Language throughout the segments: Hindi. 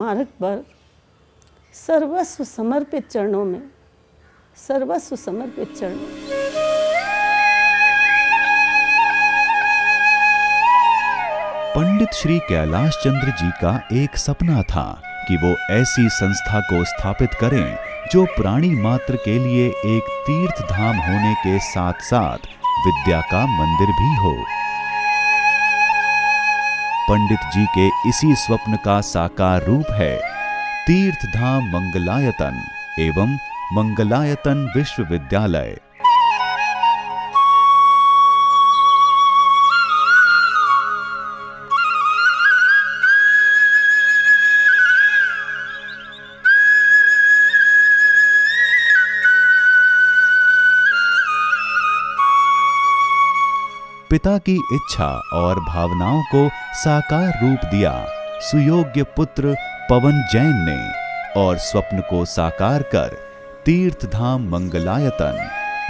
मार्ग पर सर्वस्व समर्पित चरणों में, सर्वस्व समर्पित चरणों में। पंडित श्री कैलाश चंद्र जी का एक सपना था कि वो ऐसी संस्था को स्थापित करें जो प्राणी मात्र के लिए एक तीर्थ धाम होने के साथ साथ विद्या का मंदिर भी हो। पंडित जी के इसी स्वप्न का साकार रूप है तीर्थ धाम मंगलायतन एवं मंगलायतन विश्वविद्यालय। पिता की इच्छा और भावनाओं को साकार रूप दिया सुयोग्य पुत्र पवन जैन ने और स्वप्न को साकार कर तीर्थधाम मंगलायतन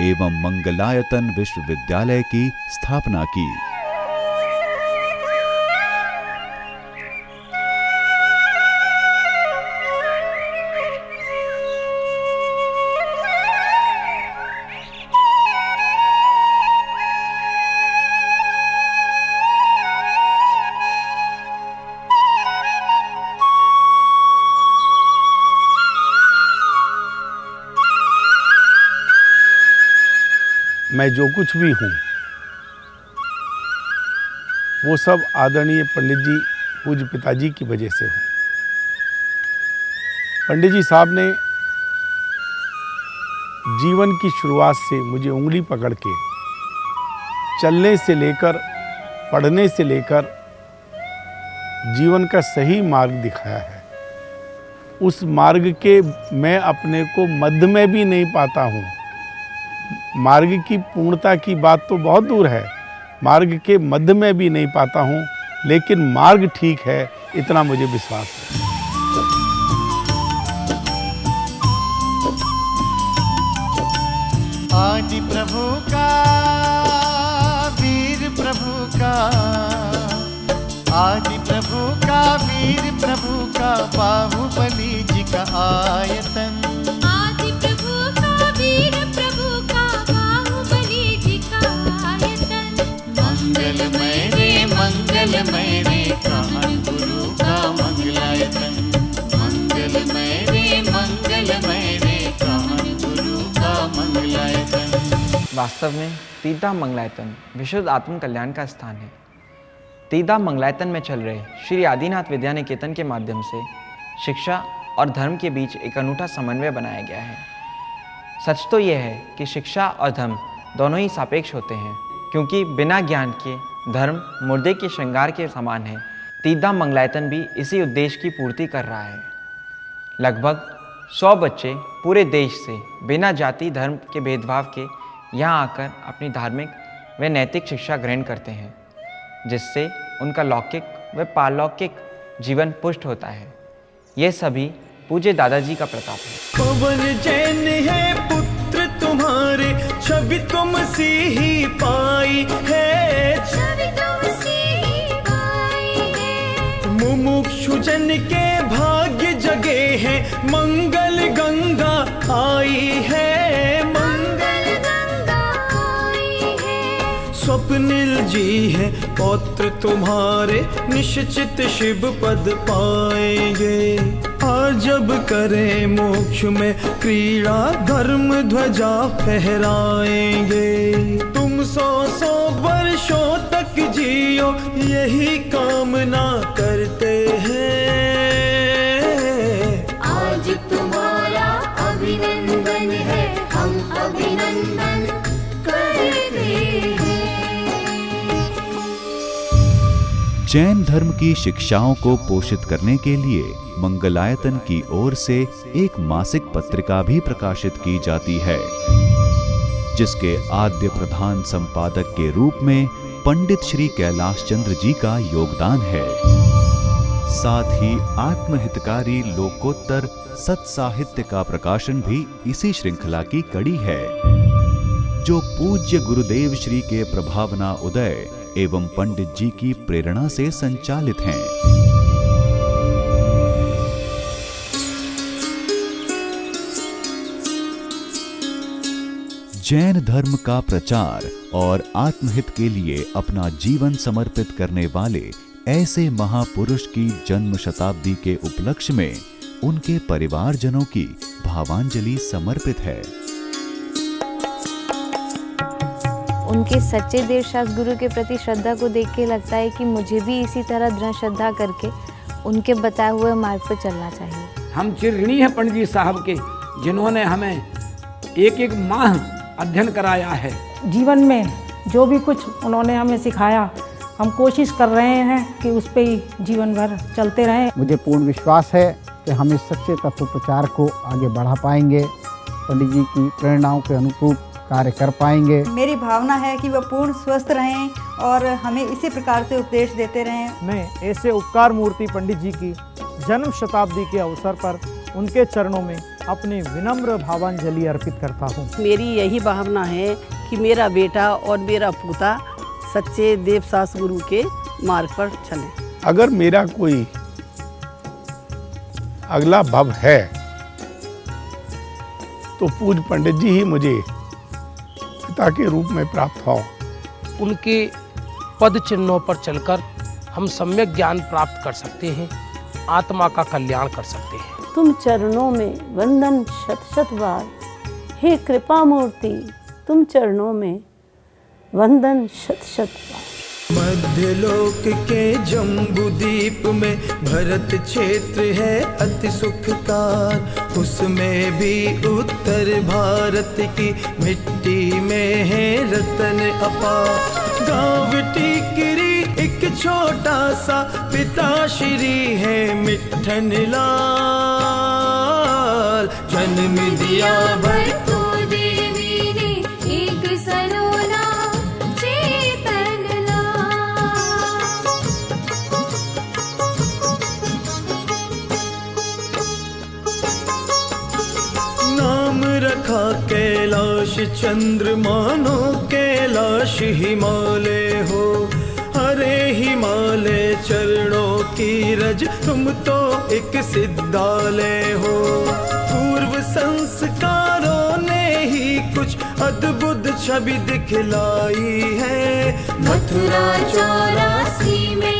एवं मंगलायतन विश्वविद्यालय की स्थापना की। मैं जो कुछ भी हूँ वो सब आदरणीय पंडित जी पूज्य पिताजी की वजह से हूँ। पंडित जी साहब ने जीवन की शुरुआत से मुझे उंगली पकड़ के चलने से लेकर पढ़ने से लेकर जीवन का सही मार्ग दिखाया है। उस मार्ग के मैं अपने को मध्य में भी नहीं पाता हूँ। मार्ग की पूर्णता की बात तो बहुत दूर है, मार्ग के मध्य में भी नहीं पाता हूँ, लेकिन मार्ग ठीक है इतना मुझे विश्वास है। आदि प्रभु का वीर प्रभु का, आदि प्रभु का वीर प्रभु का बाहुबली जी का आयतन। आदि प्रभु का वीर प्रभु का बाहुबली जी का आयतन। मंगलमय रे कामन गुरु का मंगलायतन। मंगलमय रे कामन गुरु का मंगलायतन। वास्तव में तीर्थधाम मंगलायतन विशुद्ध आत्म कल्याण का स्थान है। तीर्थधाम मंगलायतन में चल रहे श्री आदिनाथ विद्या निकेतन के माध्यम से शिक्षा और धर्म के बीच एक अनूठा समन्वय बनाया गया है। सच तो यह है कि शिक्षा और धर्म दोनों ही सापेक्ष होते हैं, क्योंकि बिना ज्ञान के धर्म मुर्दे के श्रृंगार के समान है। तीर्थधाम मंगलायतन भी इसी उद्देश्य की पूर्ति कर रहा है। लगभग 100 बच्चे पूरे देश से बिना जाति धर्म के भेदभाव के यहाँ आकर अपनी धार्मिक व नैतिक शिक्षा ग्रहण करते हैं, जिससे उनका लौकिक व पारलौकिक जीवन पुष्ट होता है। ये सभी पूज्य दादाजी का प्रताप है। पवन जैन है पुत्र तुम्हारे, छवि तुम सी ही पाई है, छवि तुम सी ही पाई है। मुमुक्षु जन के भाग्य जगे हैं, मंगल गंगा आई है, मंगल गंगा आई है। स्वप्निल जी है पौत्र तुम्हारे, निश्चित शिव पद पाएंगे। और जब करें मोक्ष में क्रीड़ा, धर्म ध्वजा फहराएंगे। तुम 100 वर्षों तक जियो यही कामना करते हैं। आज तुम्हारा अभिनंदन है, हम अभिनंदन करते हैं। जैन धर्म की शिक्षाओं को पोषित करने के लिए मंगलायतन की ओर से एक मासिक पत्रिका भी प्रकाशित की जाती है, जिसके आद्य प्रधान संपादक के रूप में पंडित श्री कैलाश चंद्र जी का योगदान है। साथ ही आत्महितकारी लोकोत्तर सत साहित्य का प्रकाशन भी इसी श्रृंखला की कड़ी है, जो पूज्य गुरुदेव श्री के प्रभावना उदय एवं पंडित जी की प्रेरणा से संचालित हैं। जैन धर्म का प्रचार और आत्महित के लिए अपना जीवन समर्पित करने वाले ऐसे महापुरुष की जन्म शताब्दी के उपलक्ष्य में उनके परिवारजनों की भावांजलि समर्पित है। उनके सच्चे देवशास्त्र गुरु के प्रति श्रद्धा को देख के लगता है कि मुझे भी इसी तरह दृढ़ श्रद्धा करके उनके बताए हुए मार्ग पर चलना चाहिए। हम चिरऋणी हैं पंडित जी साहब के, जिन्होंने हमें एक एक माह अध्ययन कराया है। जीवन में जो भी कुछ उन्होंने हमें सिखाया, हम कोशिश कर रहे हैं कि उस पे ही जीवन भर चलते रहें। मुझे पूर्ण विश्वास है कि हम इस सच्चे तत्व प्रचार को आगे बढ़ा पाएंगे, पंडित जी की प्रेरणाओं के अनुरूप कार्य कर पाएंगे। मेरी भावना है कि वह पूर्ण स्वस्थ रहें और हमें इसी प्रकार से उपदेश देते रहें। मैं ऐसे उपकार मूर्ति पंडित जी की जन्म शताब्दी के अवसर पर उनके चरणों में अपनी विनम्र भावांजलि अर्पित करता हूँ। मेरी यही भावना है कि मेरा बेटा और मेरा पोता सच्चे देवशास्त्र गुरु के मार्ग पर चले। अगर मेरा कोई अगला भव है तो पूज्य पंडित जी ही मुझे पिता के रूप में प्राप्त हो। उनके पद चिन्हों पर चलकर हम सम्यक ज्ञान प्राप्त कर सकते हैं, आत्मा का कल्याण कर सकते हैं। तुम चरणों में वंदन शत शत बार, हे कृपा मूर्ति तुम चरणों में वंदन शत शत बार। मध्यलोक के जम्बूद्वीप में भरत क्षेत्र है अति सुखकार, उसमें भी उत्तर भारत की मिट्टी में है रतन अपार। गाँव टिकरी एक छोटा सा पिताश्री है मिट्ठन लाल, जन्म दिया भरतो देवी ने एक सलोना चेतन नाम रखा कैलाश चंद्र मानो कैलाश हिमालय हो, हरे हिमालय चरणों की रज तुम तो एक सिद्धालय हो। पूर्व संस्कारों ने ही कुछ अद्भुत छवि दिखलाई है, मथुरा 84 में